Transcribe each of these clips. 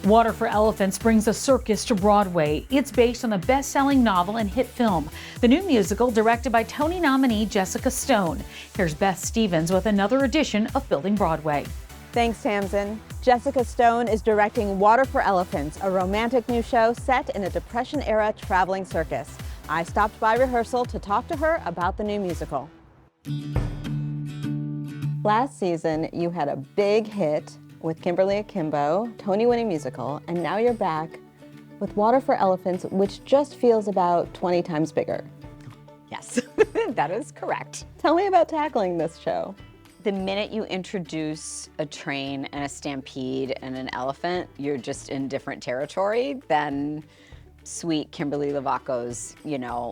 Water for Elephants brings a circus to Broadway. It's based on the best-selling novel and hit film. The new musical, directed by Tony nominee Jessica Stone. Here's Beth Stevens with another edition of Building Broadway. Thanks, Tamsin. Jessica Stone is directing Water for Elephants, a romantic new show set in a Depression-era traveling circus. I stopped by rehearsal to talk to her about the new musical. Last season, you had a big hit with Kimberly Akimbo, Tony-winning musical, and now you're back with Water for Elephants, which just feels about 20 times bigger. Yes, that is correct. Tell me about tackling this show. The minute you introduce a train and a stampede and an elephant, you're just in different territory than sweet Kimberly Lovaco's,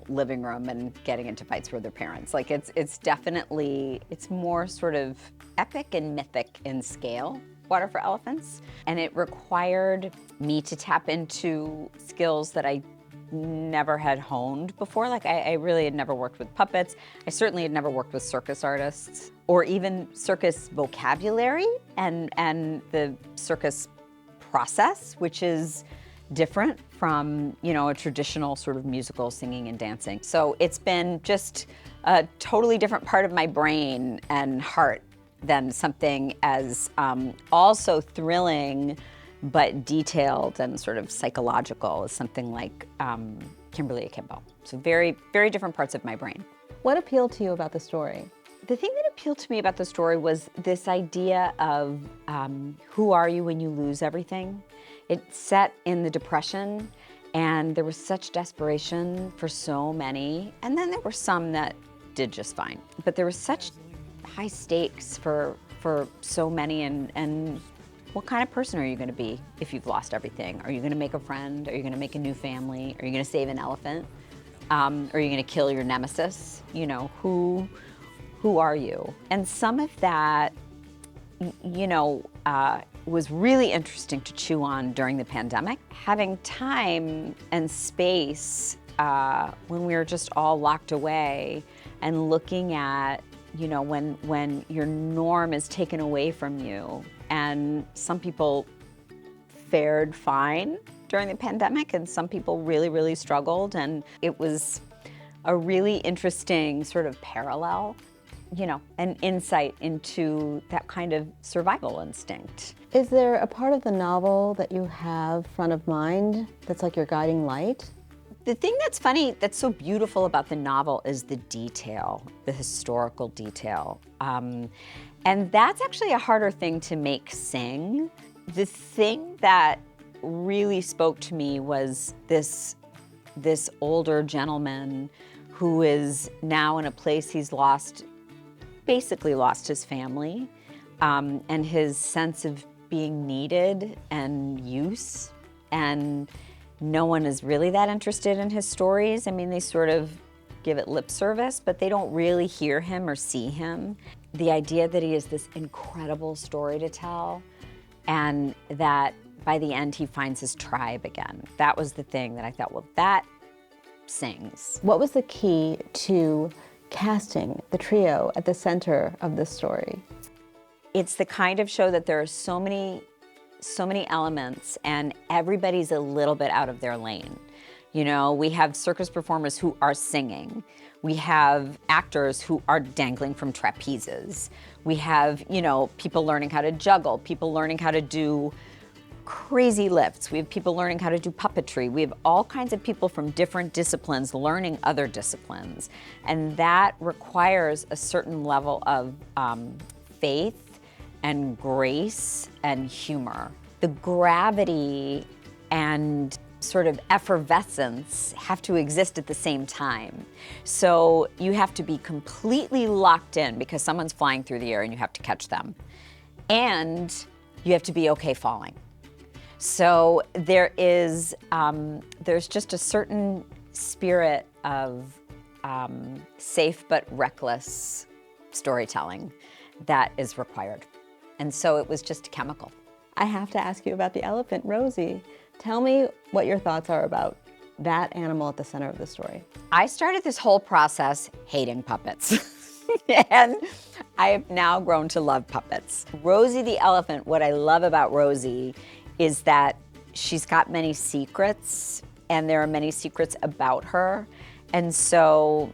living room and getting into fights with their parents. Like it's definitely, it's more sort of epic and mythic in scale, Water for Elephants. And it required me to tap into skills that I never had honed before. Like I really had never worked with puppets. I certainly had never worked with circus artists or even circus vocabulary and the circus process, which is different from, a traditional sort of musical singing and dancing. So it's been just a totally different part of my brain and heart than something as also thrilling but detailed and sort of psychological as something like Kimberly Akimbo. So very, very different parts of my brain. What appealed to you about the story? The thing that appealed to me about the story was this idea of who are you when you lose everything? It's set in the Depression, and there was such desperation for so many, and then there were some that did just fine. But there was such high stakes for so many, and what kind of person are you going to be if you've lost everything? Are you going to make a friend? Are you going to make a new family? Are you going to save an elephant? Are you going to kill your nemesis? Who are you? And some of that, was really interesting to chew on during the pandemic. Having time and space when we were just all locked away and looking at, when your norm is taken away from you. And some people fared fine during the pandemic and some people really, really struggled. And it was a really interesting sort of parallel, an insight into that kind of survival instinct. Is there a part of the novel that you have front of mind that's like your guiding light? The thing that's funny, that's so beautiful about the novel is the detail, the historical detail. And that's actually a harder thing to make sing. The thing that really spoke to me was this older gentleman who is now in a place he's basically lost his family, and his sense of being needed and use. And no one is really that interested in his stories. I mean, they sort of give it lip service, but they don't really hear him or see him. The idea that he has this incredible story to tell and that by the end he finds his tribe again. That was the thing that I thought, well, that sings. What was the key to casting the trio at the center of this story? It's the kind of show that there are so many elements and everybody's a little bit out of their lane. We have circus performers who are singing. We have actors who are dangling from trapezes. We have, people learning how to juggle, people learning how to do crazy lifts. We have people learning how to do puppetry. We have all kinds of people from different disciplines learning other disciplines. And that requires a certain level of faith and grace and humor. The gravity and sort of effervescence have to exist at the same time. So you have to be completely locked in because someone's flying through the air and you have to catch them. And you have to be okay falling. So there's just a certain spirit of safe but reckless storytelling that is required. And so it was just chemical. I have to ask you about the elephant, Rosie. Tell me what your thoughts are about that animal at the center of the story. I started this whole process hating puppets. And I have now grown to love puppets. Rosie the elephant, what I love about Rosie is that she's got many secrets, and there are many secrets about her. And so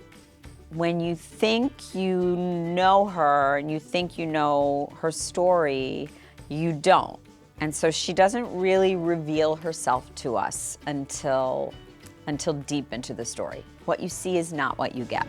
when you think you know her and you think you know her story, you don't. And so she doesn't really reveal herself to us until deep into the story. What you see is not what you get.